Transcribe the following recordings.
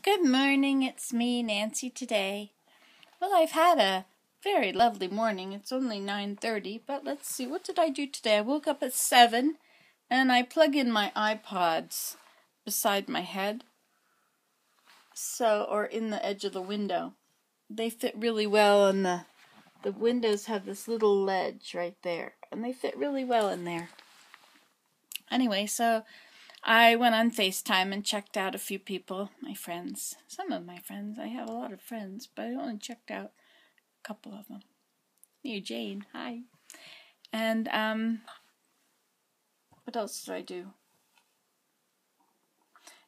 Good morning, it's me, Nancy, today. Well, I've had a very lovely morning. It's only 9:30, but let's see, what did I do today? I woke up at 7, and I plug in my iPods beside my head, or in the edge of the window. They fit really well, and the windows have this little ledge right there, and they fit really well in there. Anyway, so I went on FaceTime and checked out a few people, my friends. Some of my friends. I have a lot of friends, but I only checked out a couple of them. You, Jane. Hi. And, what else did I do?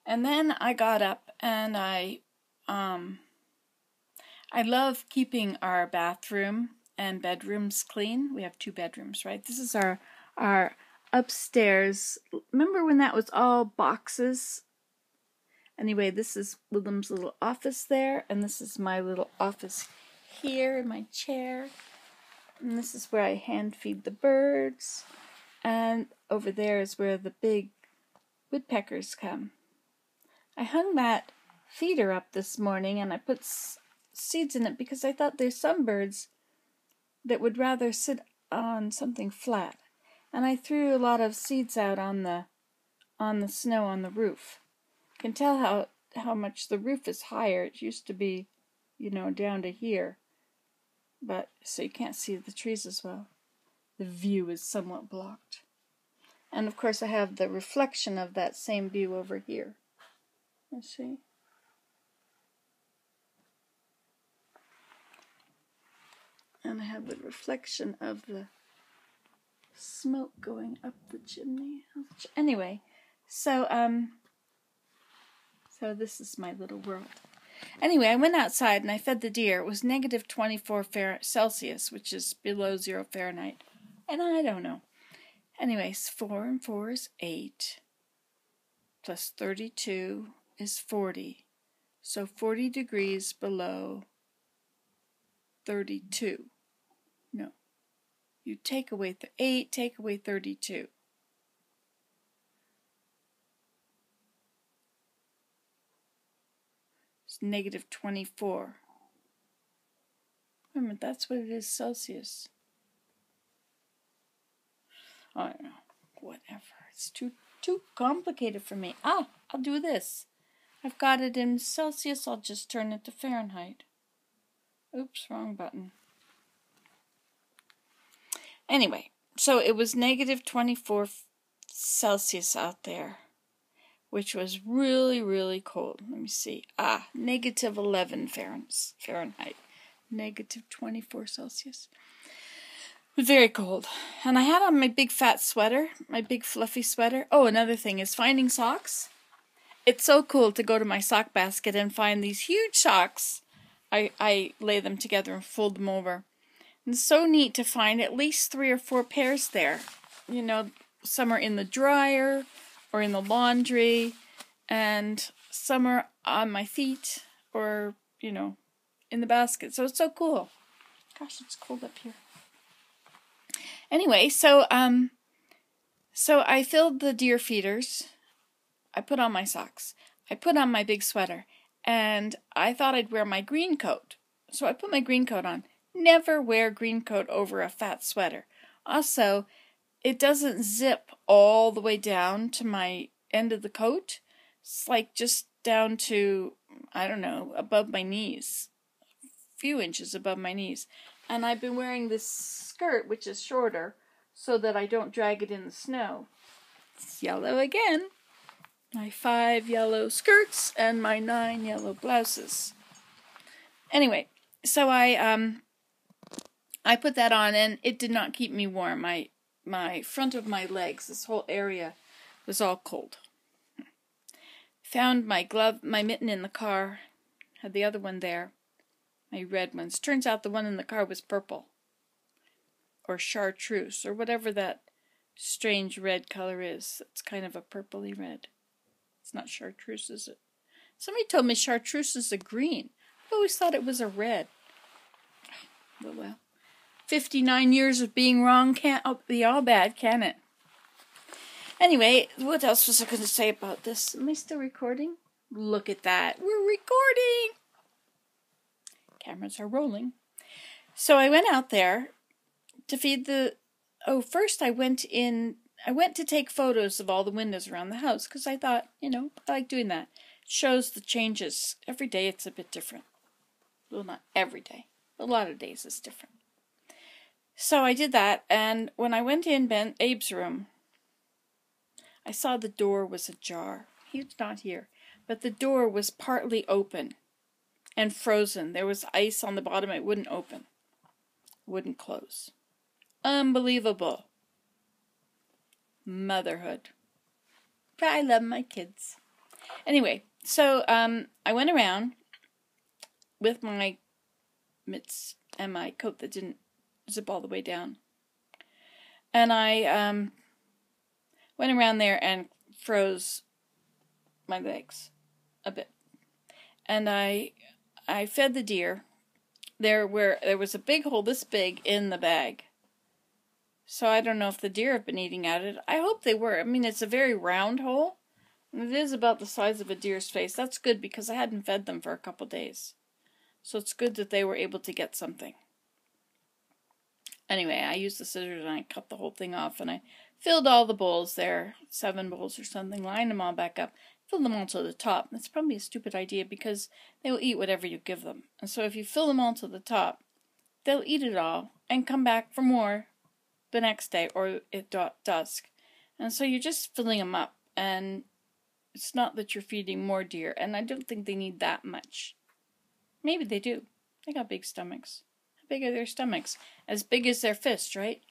And then I got up and I love keeping our bathroom and bedrooms clean. We have 2 bedrooms, right? This is our upstairs. Remember when that was all boxes? Anyway, this is Willem's little office there, and this is my little office here in my chair. And this is where I hand feed the birds. And over there is where the big woodpeckers come. I hung that feeder up this morning, and I put seeds in it because I thought there's some birds that would rather sit on something flat. And I threw a lot of seeds out on the snow on the roof. You can tell how much the roof is higher. It used to be, down to here. But, so you can't see the trees as well. The view is somewhat blocked. And of course I have the reflection of that same view over here. Let's see. And I have the reflection of the smoke going up the chimney. Anyway, so this is my little world. Anyway, I went outside and I fed the deer. It was negative 24 Celsius, which is below 0 Fahrenheit. And I don't know. Anyways, 4 and 4 is 8. Plus 32 is 40. So 40 degrees below 32. No. You take away 8, take away 32. It's negative 24. Remember, that's what it is, Celsius. I don't know. Whatever. It's too complicated for me. I'll do this. I've got it in Celsius. I'll just turn it to Fahrenheit. Oops, wrong button. Anyway, so it was negative 24 Celsius out there, which was really, really cold. Let me see. Negative 11 Fahrenheit. Negative 24 Celsius. It was very cold. And I had on my big fat sweater, my big fluffy sweater. Oh, another thing is finding socks. It's so cool to go to my sock basket and find these huge socks. I lay them together and fold them over. And it's so neat to find at least 3 or 4 pairs there. Some are in the dryer or in the laundry, and some are on my feet or, in the basket. So it's so cool. Gosh, it's cold up here. Anyway, so I filled the deer feeders. I put on my socks. I put on my big sweater. And I thought I'd wear my green coat. So I put my green coat on. Never wear green coat over a fat sweater. Also, it doesn't zip all the way down to my end of the coat. It's like just down to, I don't know, above my knees. A few inches above my knees. And I've been wearing this skirt, which is shorter, so that I don't drag it in the snow. It's yellow again. My 5 yellow skirts and my 9 yellow blouses. Anyway, so I put that on, and it did not keep me warm. My front of my legs, this whole area, was all cold. Found my mitten in the car. Had the other one there. My red ones. Turns out the one in the car was purple. Or chartreuse, or whatever that strange red color is. It's kind of a purpley red. It's not chartreuse, is it? Somebody told me chartreuse is a green. I always thought it was a red. Oh, well. 59 years of being wrong can't be all bad, can it? Anyway, what else was I going to say about this? Am I still recording? Look at that. We're recording. Cameras are rolling. So I went out there to feed the... Oh, first I went to take photos of all the windows around the house because I thought, I like doing that. It shows the changes. Every day it's a bit different. Well, not every day. A lot of days it's different. So I did that, and when I went in Abe's room, I saw the door was ajar. He was not here. But the door was partly open and frozen. There was ice on the bottom. It wouldn't open. Wouldn't close. Unbelievable. Motherhood. But I love my kids. Anyway, so I went around with my mitts and my coat that didn't zip all the way down. And I went around there and froze my legs a bit. And I fed the deer. There was a big hole this big in the bag. So I don't know if the deer have been eating at it. I hope they were. I mean, it's a very round hole. And it is about the size of a deer's face. That's good because I hadn't fed them for a couple days. So it's good that they were able to get something. Anyway, I used the scissors and I cut the whole thing off. And I filled all the bowls there. 7 bowls or something. Lined them all back up. Fill them all to the top. That's probably a stupid idea because they will eat whatever you give them. And so if you fill them all to the top, they'll eat it all and come back for more the next day or at dusk. And so you're just filling them up. And it's not that you're feeding more deer. And I don't think they need that much. Maybe they do. They got big stomachs. How big are their stomachs? As big as their fist, right?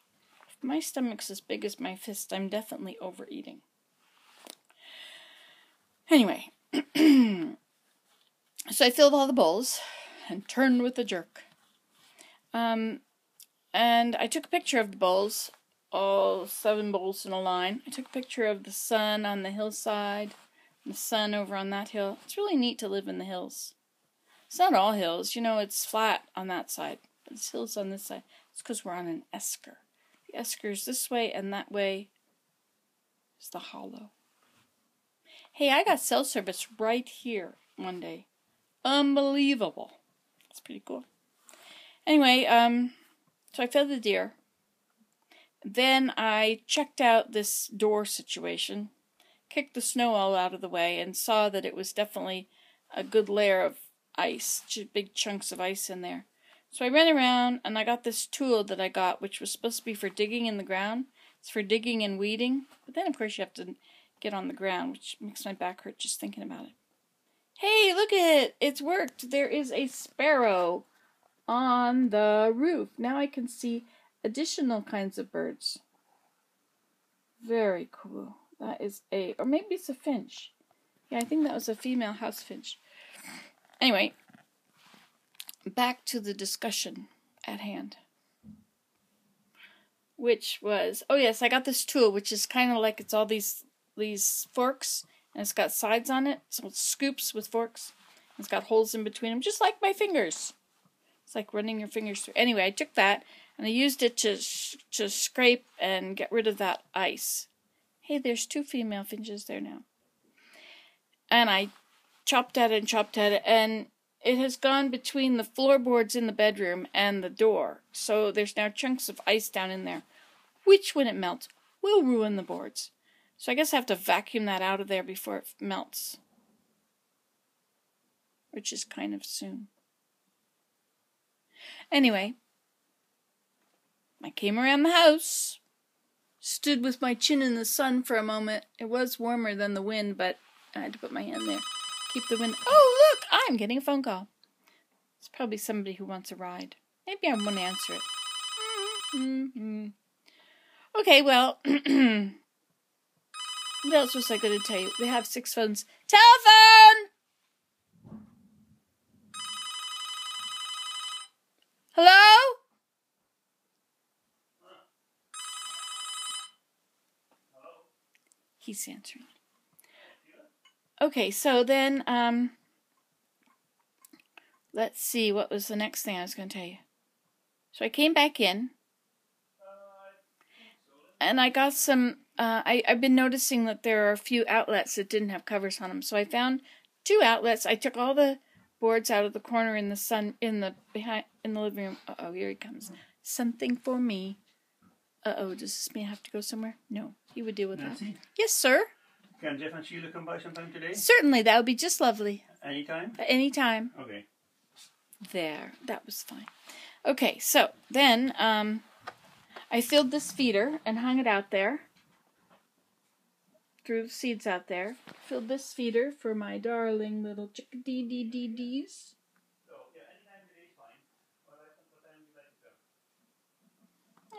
If my stomach's as big as my fist, I'm definitely overeating. Anyway, so I filled all the bowls and turned with a jerk. And I took a picture of the bowls, all 7 bowls in a line. I took a picture of the sun on the hillside, and the sun over on that hill. It's really neat to live in the hills. It's not all hills, it's flat on that side, but it's hills on this side. It's because we're on an esker. The esker is this way, and that way is the hollow. Hey, I got cell service right here one day. Unbelievable. It's pretty cool. Anyway, so I fed the deer. Then I checked out this door situation, kicked the snow all out of the way, and saw that it was definitely a good layer of ice, big chunks of ice in there. So I ran around and I got this tool that I got, which was supposed to be for digging in the ground. It's for digging and weeding. But then, of course, you have to get on the ground, which makes my back hurt just thinking about it. Hey, look at it! It's worked! There is a sparrow on the roof. Now I can see additional kinds of birds. Very cool. That is or maybe it's a finch. Yeah, I think that was a female house finch. Anyway, back to the discussion at hand. Which was, oh yes, I got this tool, which is kind of like it's all these forks, and it's got sides on it, so it's scoops with forks. It's got holes in between them, just like my fingers. It's like running your fingers through. Anyway, I took that, and I used it to scrape and get rid of that ice. Hey, there's 2 female finches there now. And I chopped at it, and it has gone between the floorboards in the bedroom and the door. So there's now chunks of ice down in there, which, when it melts, will ruin the boards. So I guess I have to vacuum that out of there before it melts. Which is kind of soon. Anyway, I came around the house, stood with my chin in the sun for a moment. It was warmer than the wind, but I had to put my hand there. Keep the wind. Oh, look! I'm getting a phone call. It's probably somebody who wants a ride. Maybe I won't answer it. Mm-hmm. Okay, well... What else was I going to tell you? They have 6 phones. Telephone! Hello? He's answering. Okay, so then, let's see, what was the next thing I was going to tell you? So I came back in, and I got some, I've been noticing that there are a few outlets that didn't have covers on them, so I found 2 outlets. I took all the boards out of the corner in the living room. Uh-oh, here he comes. Something for me. Uh-oh, does this mean I have to go somewhere? No, he would deal with Nancy? that. Yes, sir. Can Jeff and Sheila come by sometime today? Certainly, that would be just lovely. Anytime? At any time. Okay. There, that was fine. Okay, so then I filled this feeder and hung it out there. Threw the seeds out there. Filled this feeder for my darling little chickadee-dee-dee-dees.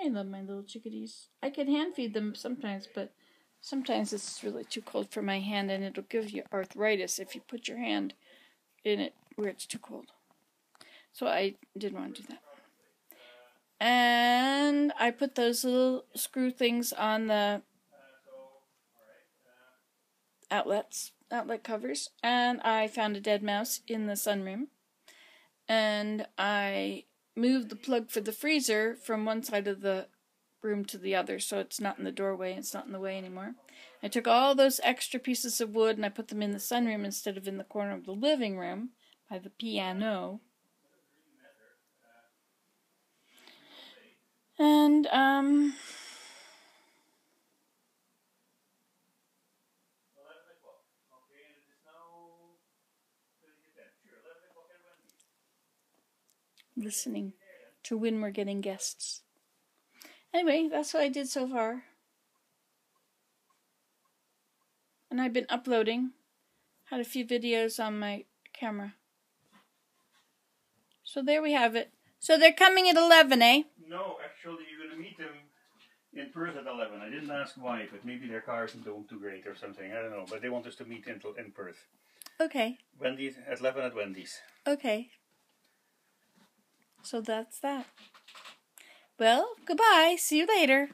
I love my little chickadees. I can hand feed them sometimes, but sometimes it's really too cold for my hand, and it'll give you arthritis if you put your hand in it where it's too cold. So I didn't want to do that. And I put those little screw things on the outlet covers, and I found a dead mouse in the sunroom, and I moved the plug for the freezer from one side of the room to the other, so it's not in the doorway, it's not in the way anymore. I took all those extra pieces of wood and I put them in the sunroom instead of in the corner of the living room by the piano. And listening to when we're getting guests. Anyway, that's what I did so far. And I've been uploading. Had a few videos on my camera. So there we have it. So they're coming at 11, eh? No, actually you're going to meet them in Perth at 11. I didn't ask why, but maybe their car isn't doing too great or something. I don't know, but they want us to meet in Perth. Okay. Wendy's at 11 at Wendy's. Okay. So that's that. Well, goodbye. See you later.